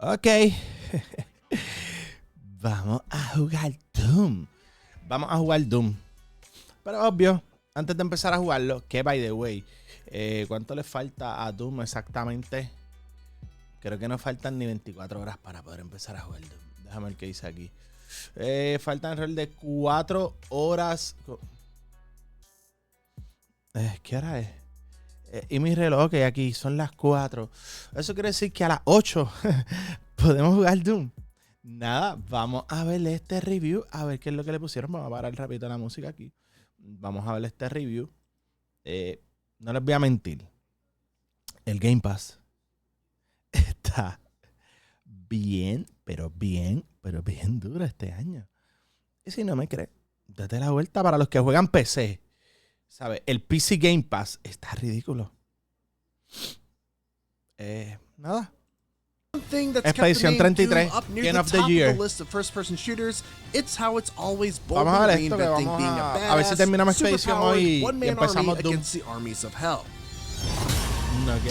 Ok. Vamos a jugar Doom. Vamos a jugar Doom. Pero obvio, antes de empezar a jugarlo, que by the way, ¿cuánto le falta a Doom exactamente? Creo que no faltan ni 24 horas para poder empezar a jugar Doom. Déjame ver qué dice aquí. Faltan alrededor de 4 horas. ¿Qué hora es? Y mi reloj, que aquí son las 4. Eso quiere decir que a las 8 podemos jugar Doom. Nada, vamos a ver este review. A ver qué es lo que le pusieron. Vamos a parar rápido la música aquí. Vamos a ver este review. No les voy a mentir. El Game Pass está bien, pero bien duro este año. Y si no me crees, date la vuelta para los que juegan PC. ¿Sabes? El PC Game Pass está ridículo. Nada. Expedición 33, Game of the Year. Vamos a ver esto, que vamos a ver si terminamos Expedición hoy y empezamos Doom. Ok.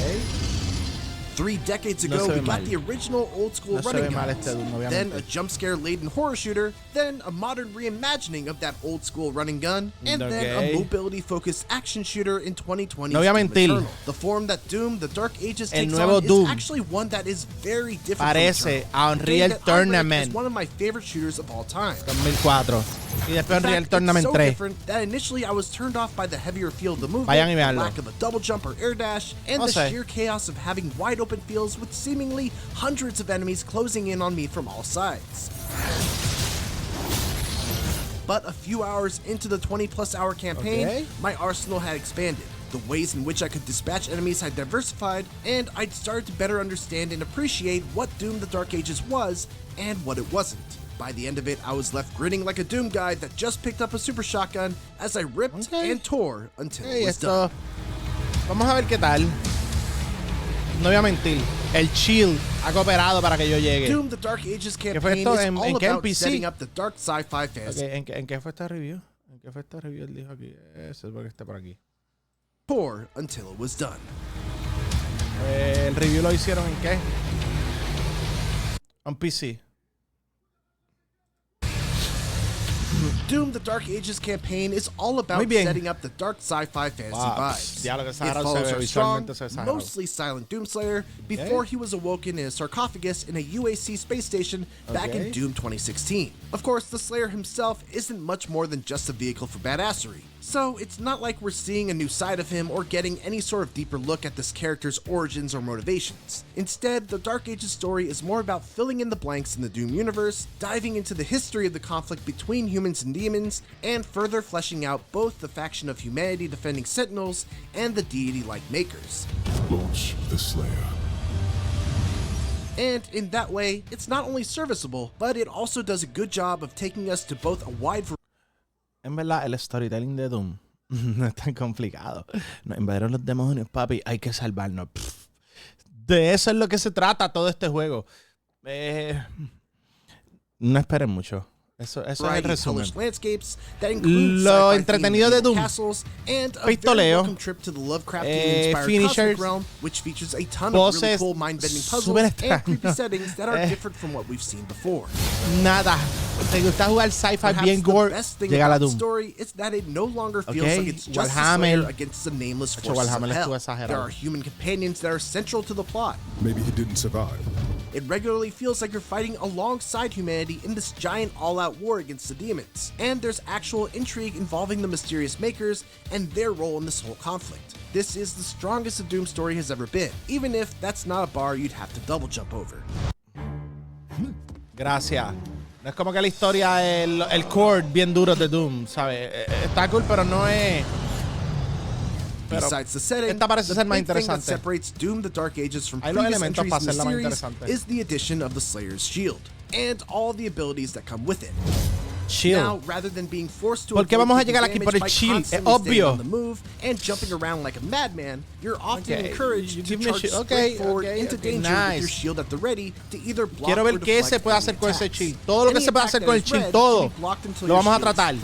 3 decades ago, we got the original old school running guns, then a jump scare laden horror shooter, then a modern reimagining of that old school running gun, and then a mobility focused action shooter in 2020's Doom Eternal. The form that Doom, the Dark Ages takes nuevo on Doom is actually one that is very different parece from a Unreal Tournament. It's one of my favorite shooters of all time. 2004. Y después Unreal Tournament 3. Different that initially I was turned off by the heavier feel of the movement, Vayan y the veanlo. lack of a double jump or air dash, and the sheer chaos of having wide open fields with seemingly hundreds of enemies closing in on me from all sides. But a few hours into the 20+ hour campaign, my arsenal had expanded. The ways in which I could dispatch enemies had diversified, and I'd started to better understand and appreciate what Doom the Dark Ages was and what it wasn't. By the end of it, I was left grinning like a Doom guy that just picked up a super shotgun as I ripped and tore until it was done. Vamos a ver qué tal. No voy a mentir, el Shield ha cooperado para que yo llegue. Doom the Dark Ages campaign is all about setting up the dark sci-fi fantasy. Okay, ¿en qué fue esta review? ¿En qué fue esta review? Él dijo aquí. Eso es porque está por aquí. Pour until it was done. El review lo hicieron ¿en qué? En PC. Doom the Dark Ages campaign is all about setting up the dark sci-fi fantasy vibes. It follows our strong, mostly silent Doomslayer before he was awoken in a sarcophagus in a UAC space station back in Doom 2016. Of course, the Slayer himself isn't much more than just a vehicle for badassery. So it's not like we're seeing a new side of him or getting any sort of deeper look at this character's origins or motivations. Instead, the Dark Ages story is more about filling in the blanks in the Doom universe, diving into the history of the conflict between humans and demons, and further fleshing out both the faction of humanity defending Sentinels and the deity-like Makers. Launch the Slayer. And in that way, it's not only serviceable, but it also does a good job of taking us to both a wide variety. En verdad, el storytelling de Doom no es tan complicado. Nos invadieron los demonios, papi. Hay que salvarnos. De eso es lo que se trata todo este juego. No esperen mucho. Eso es el resumen. Lo entretenido de Doom. Pistoleo. Finishers. Voces super extraños. Nada. ¿Te gusta jugar sci-fi bien gore? Llega la Doom. Okay, Warhammer estuvo exagerado. There are human companions that are central to the plot. Maybe he didn't survive. It regularly feels like you're fighting alongside humanity in this giant all-out war against the demons. And there's actual intrigue involving the mysterious Makers and their role in this whole conflict. This is the strongest a Doom story has ever been, even if that's not a bar you'd have to double jump over. Gracias. No es como que la historia, el core bien duro de Doom, ¿sabes? Está cool, pero no es... Pero besides the setting, esta parece ser más interesante. That separates Doom the Dark Ages from previous entries in the series is the addition of the Slayer's shield and all the abilities that come with it. Shield. Now, rather than being forced to ¿Por qué vamos a llegar aquí por el shield? Es obvio. On the move and jumping around like a madman, you're often encouraged to charge straight forward into danger with your shield at the ready to either block Quiero ver qué se puede hacer con ese shield. Todo lo que se puede hacer con el shield, todo lo vamos a tratar.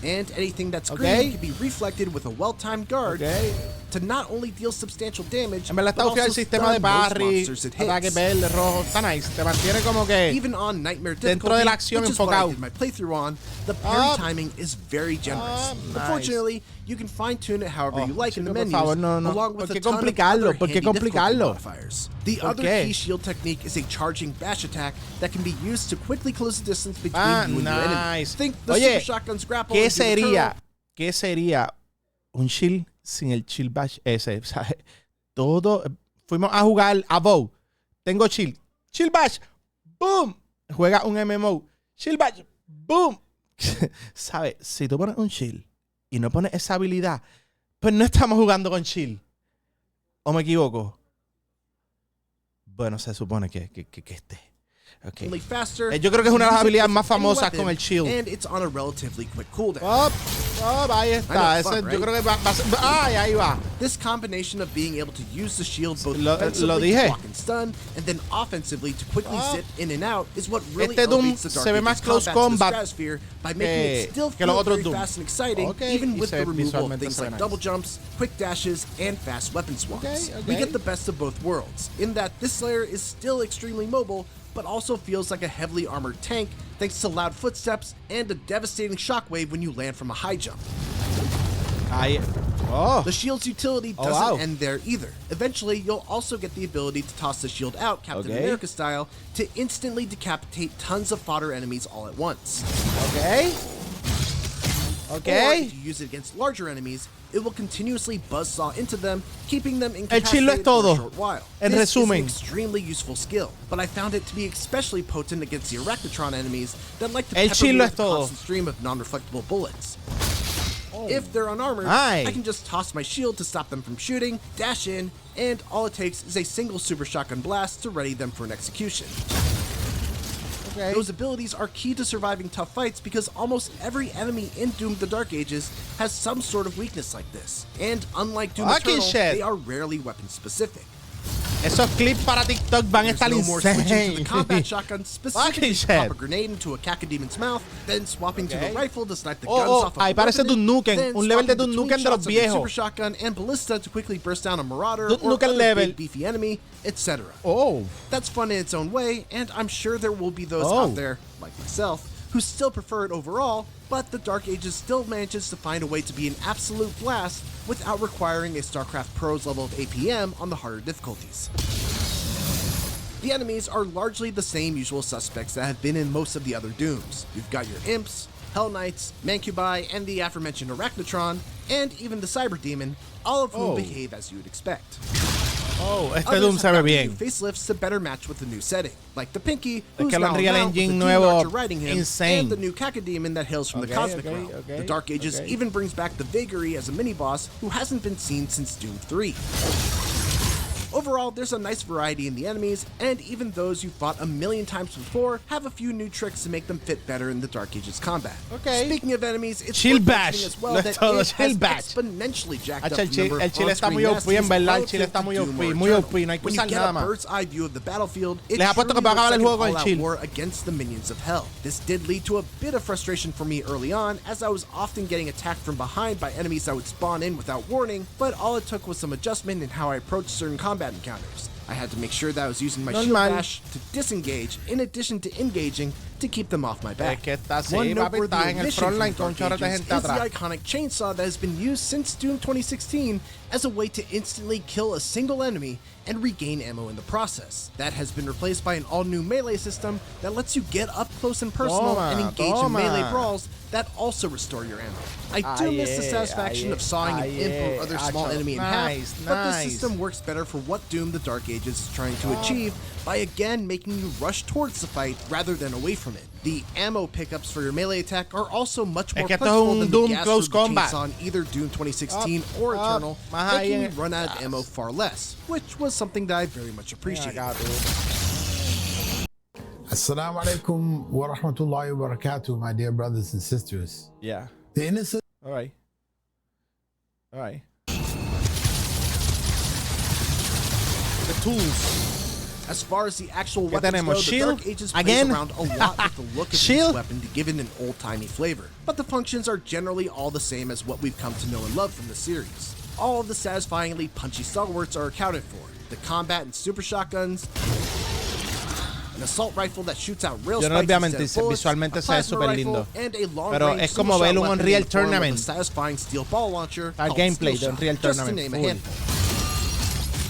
And anything that's green can be reflected with a well-timed guard to not only deal substantial damage, en verdad está ufio el sistema de parry, ataque verde, rojo, está nice. Te mantiene como que even on Nightmare dentro de la acción enfocado. My playthrough on, the parry timing is very generous. Nice. Unfortunately, you can fine-tune it however you like in the menus, along with a ton of complicarlo? other ¿Por qué handy difficulty complicarlo? modifiers. The other key shield technique is a charging bash attack that can be used to quickly close the distance between you and your enemy. Think the Super Shotgun's grapple. ¿Qué sería un shield sin el shield bash ese? ¿Sabes? Todo. Fuimos a jugar a WoW. Tengo shield. Shield bash. Boom. Juega un MMO. Shield bash. Boom. ¿Sabes? Si tú pones un shield y no pones esa habilidad, pues no estamos jugando con shield. ¿O me equivoco? Bueno, se supone que esté. Okay. Yo creo que es una de las habilidades más famosas con el shield. Ahí está. Fun, right? Yo creo que va a ser. Ahí va. This combination of being able to use the shield both lo defensively dije. to block and stun, and then offensively to quickly zip in and out is what really Doom elevates the Dark se ve Ages más close combat combat to the stratosphere by making it still feel very fast and exciting, even with the removal of things like double jumps, quick dashes, and fast weapon swaps. We get the best of both worlds, in that this Slayer is still extremely mobile, but also feels like a heavily armored tank thanks to loud footsteps and a devastating shockwave when you land from a high jump. The shield's utility doesn't end there either. Eventually, you'll also get the ability to toss the shield out, Captain America style, to instantly decapitate tons of fodder enemies all at once. Or if you use it against larger enemies, it will continuously buzzsaw into them, keeping them incapacitated for a short while. This is an extremely useful skill, but I found it to be especially potent against the Arachnotron enemies that like to pepper you with a constant stream of non-reflectable bullets. If they're unarmored, I can just toss my shield to stop them from shooting, dash in, and all it takes is a single Super Shotgun blast to ready them for an execution. Those abilities are key to surviving tough fights because almost every enemy in Doom the Dark Ages has some sort of weakness like this. And unlike Doom Eternal, they are rarely weapon specific. Esos clips para TikTok van a estar insane. To the combat shotgun, specifically pop a grenade into a Cacademon's mouth, then swapping to the rifle to snipe the guns off of ahí parece Doom Nukem, un level de Doom Nukem de los viejos. Super shotgun and ballista to quickly burst down a marauder or other big beefy enemy, etc. That's fun in its own way, and I'm sure there will be those out there, like myself, who still prefer it overall, but the Dark Ages still manages to find a way to be an absolute blast without requiring a StarCraft Pro's level of APM on the harder difficulties. The enemies are largely the same usual suspects that have been in most of the other Dooms. You've got your Imps, Hell Knights, Mancubi, and the aforementioned Arachnotron, and even the Cyber Demon, all of whom behave as you would expect. Este Doom se ve bien. Facelifts to better match with the new setting, like the Pinky, who's el now Unreal out with Engine the nuevo, riding him, insane. and the new Cacodemon that hails from the Cosmic Realm. The Dark Ages even brings back the Vagary as a mini-boss who hasn't been seen since Doom 3. Overall, there's a nice variety in the enemies, and even those you fought a million times before have a few new tricks to make them fit better in the Dark Ages combat. Speaking of enemies, it's worth mentioning as well that it has exponentially jacked up the number of on-screen nasties relative to Doom or Eternal. When you get a bird's-eye view of the battlefield, it's surely looks like an all-out war against the minions of hell. This did lead to a bit of frustration for me early on, as I was often getting attacked from behind by enemies that would spawn in without warning, but all it took was some adjustment in how I approached certain combat encounters. I had to make sure that I was using my shield bash to disengage in addition to engaging to keep them off my back. One noteworthy omission from Dark Ages is the iconic chainsaw that has been used since Doom 2016 as a way to instantly kill a single enemy and regain ammo in the process. That has been replaced by an all-new melee system that lets you get up close and personal and engage in melee brawls that also restore your ammo. I do miss the satisfaction of sawing an imp or other small enemy in half, but this system works better for what Doom the Dark Ages is trying to achieve by again making you rush towards the fight rather than away from it. The ammo pickups for your melee attack are also much more plentiful than the gas or the chainsaw on either Doom 2016 or Eternal, making you run out of ammo far less, which was something that I very much appreciated. Assalamu alaikum wa rahmatullahi wa barakatuh, my dear brothers and sisters. Yeah. The innocent. All right. The tools. As far as the actual weapons go, the Dark Ages plays around a lot with the look of each weapon to give it an old-timey flavor. But the functions are generally all the same as what we've come to know and love from the series. all of the satisfyingly punchy stalwarts are accounted for. The combat and super shotguns, an assault rifle that shoots out rail spikes instead of bullets, visualmente a se ve plasma super rifle, lindo. and a long Pero range es como ver un Unreal Tournament. A satisfying steel ball launcher, Al gameplay de Unreal just Tournament. to name a handful.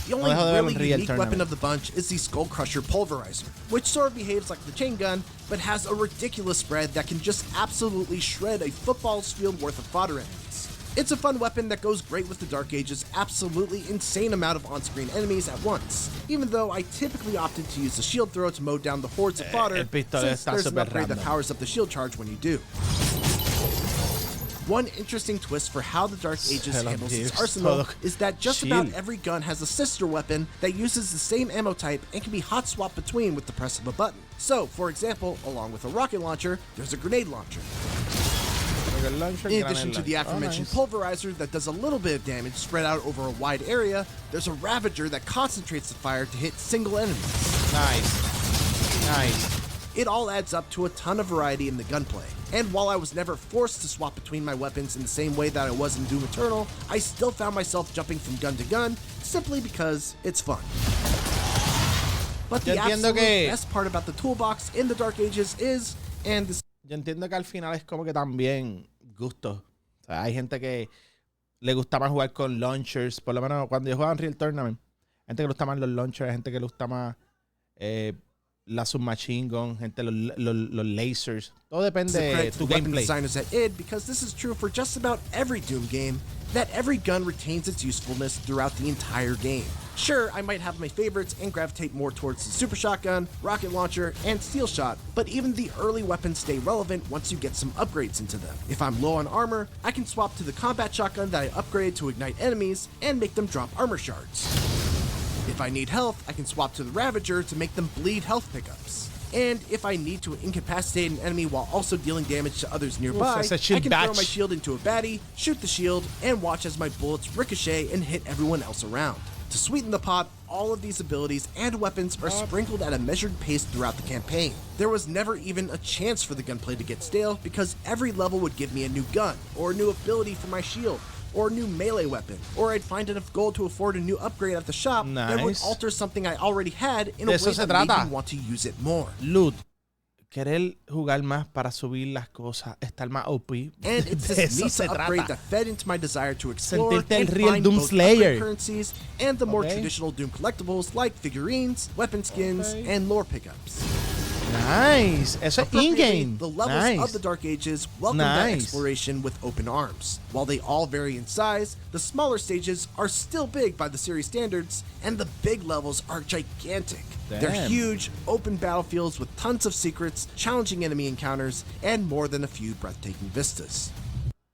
The only really unique weapon of the bunch is the Skull Crusher Pulverizer, which sort of behaves like the chain gun, but has a ridiculous spread that can just absolutely shred a football's field worth of fodder enemies. It's a fun weapon that goes great with the Dark Age's absolutely insane amount of on-screen enemies at once, even though I typically opted to use the shield throw to mow down the hordes of fodder, since there's an upgrade that powers up the shield charge when you do. One interesting twist for how the Dark Ages handles its arsenal is that just about every gun has a sister weapon that uses the same ammo type and can be hot swapped between with the press of a button. So, for example, along with a rocket launcher, there's a grenade launcher. In addition to the aforementioned pulverizer that does a little bit of damage spread out over a wide area, there's a Ravager that concentrates the fire to hit single enemies. Nice. It all adds up to a ton of variety in the gunplay. And while I was never forced to swap between my weapons in the same way that I was in Doom Eternal, I still found myself jumping from gun to gun simply because it's fun. But the absolute best part about the toolbox in the Dark Ages is, and this... Yo entiendo que al final es como que también gusto. O sea, hay gente que le gusta más jugar con launchers. Por lo menos cuando yo jugaba en Real Tournament, gente que le gusta más los launchers, gente que le gusta más la submachine gun, gente los lasers. Todo depende de tu gameplay. Designers at id, because this is true for just about every Doom game, that every gun retains its usefulness throughout the entire game. Sure, I might have my favorites and gravitate more towards the super shotgun, rocket launcher, and steel shot, but even the early weapons stay relevant once you get some upgrades into them. If I'm low on armor, I can swap to the combat shotgun that I upgraded to ignite enemies and make them drop armor shards. If I need health, I can swap to the Ravager to make them bleed health pickups. And if I need to incapacitate an enemy while also dealing damage to others nearby, I can throw my shield into a baddie, shoot the shield, and watch as my bullets ricochet and hit everyone else around. To sweeten the pot, all of these abilities and weapons are sprinkled at a measured pace throughout the campaign. There was never even a chance for the gunplay to get stale because every level would give me a new gun, or a new ability for my shield, or a new melee weapon, or I'd find enough gold to afford a new upgrade at the shop that would alter something I already had in a way that made me want to use it more. Loot. Querer jugar más para subir las cosas, estar más OP. And it's this neat upgrade that fed into my desire to explore Sentirte el and real find Doom both Slayer. currencies and the more traditional Doom collectibles like figurines, weapon skins, and lore pickups. Nice. Eso es in-game. The levels of the Dark Ages welcome that exploration with open arms. While they all vary in size, the smaller stages are still big by the series standards, and the big levels are gigantic. Damn. They're huge, open battlefields with tons of secrets, challenging enemy encounters, and more than a few breathtaking vistas.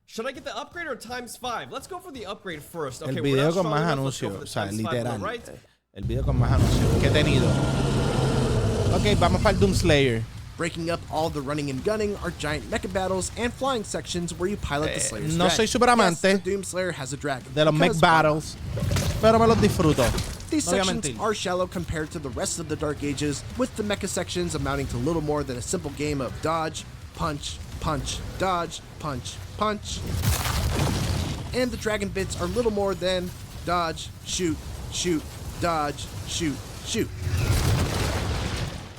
Should I get the upgrade or ×5? Let's go for the upgrade first. Okay, el video con más anuncios, o sea, literal. Right? El video con más anuncios que he tenido. Ok, vamos para el Doom Slayer. Breaking up all the running and gunning are giant mecha battles and flying sections where you pilot the Slayer's No soy super amante yes, the Doom Slayer has a dragon de los mech battles, pero me los disfruto. These sections are shallow compared to the rest of the Dark Ages, with the mecha sections amounting to little more than a simple game of dodge, punch, punch, dodge, punch, punch. And the dragon bits are little more than dodge, shoot, shoot, dodge, shoot, shoot.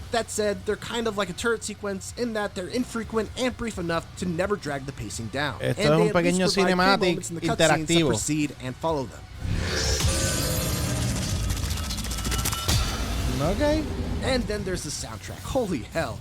That said, they're kind of like a turret sequence in that they're infrequent and brief enough to never drag the pacing down. Esto es un pequeño cinematic interactivo. Precede and follow them. Okay. And then there's the soundtrack. Holy hell.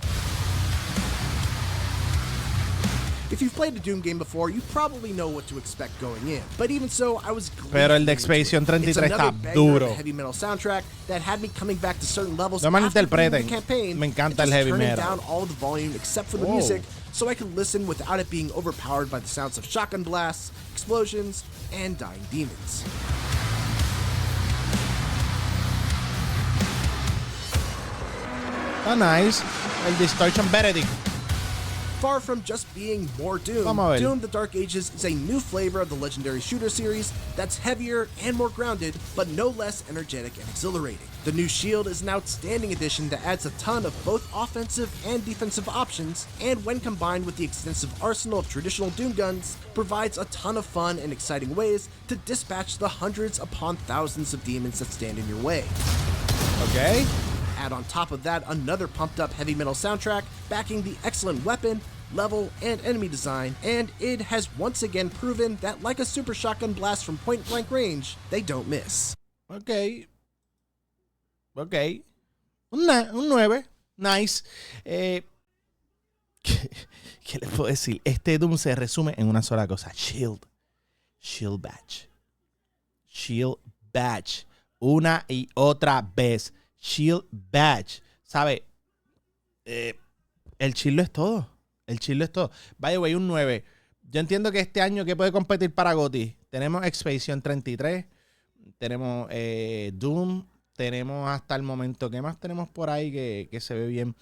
If you've played a Doom game before, you probably know what to expect going in. But even so, I was Pero el de Expedición 33 está duro. Heavy metal soundtrack that had me coming back to certain levels No after malinterpreten. the campaign. Me encanta el heavy turning metal. down all of the volume except for the music, so I could listen without it being overpowered by the sounds of shotgun blasts, explosions, and dying demons. Oh, nice. El Distortion Benedict. Far from just being more Doom, Doom the Dark Ages is a new flavor of the legendary shooter series that's heavier and more grounded, but no less energetic and exhilarating. The new shield is an outstanding addition that adds a ton of both offensive and defensive options, and when combined with the extensive arsenal of traditional Doom guns, provides a ton of fun and exciting ways to dispatch the hundreds upon thousands of demons that stand in your way. Okay. Add on top of that another pumped up heavy metal soundtrack backing the excellent weapon, level, and enemy design, and it has once again proven that like a super shotgun blast from point blank range, they don't miss. Ok. Un 9. Nice. ¿Qué les puedo decir? Este Doom se resume en una sola cosa. Shield Badge. Shield Badge. Una y otra vez. Shield Badge. ¿Sabe? El shield es todo. El shield es todo. By the way, un 9. Yo entiendo que este año, ¿qué puede competir para GOTY? Tenemos Expedition 33. Tenemos Doom. Tenemos hasta el momento. ¿Qué más tenemos por ahí que se ve bien?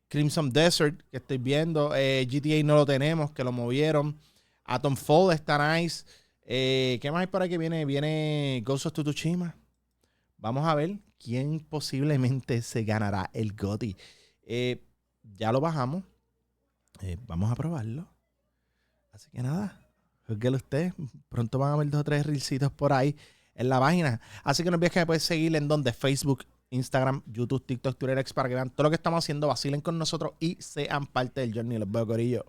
Crimson Desert, que estoy viendo. GTA no lo tenemos, que lo movieron. Atomfall está nice. ¿Qué más hay por ahí que viene? Viene Ghost of Tsushima. Vamos a ver quién posiblemente se ganará el GOTY. Ya lo bajamos. Vamos a probarlo. Así que nada, júzguelo usted. Pronto van a ver 2 o 3 reelcitos por ahí en la página. Así que no olvides que me puedes seguir en donde Facebook, Instagram, YouTube, TikTok, Twitter, X, para que vean todo lo que estamos haciendo. Vacilen con nosotros y sean parte del journey. Los veo, corillo.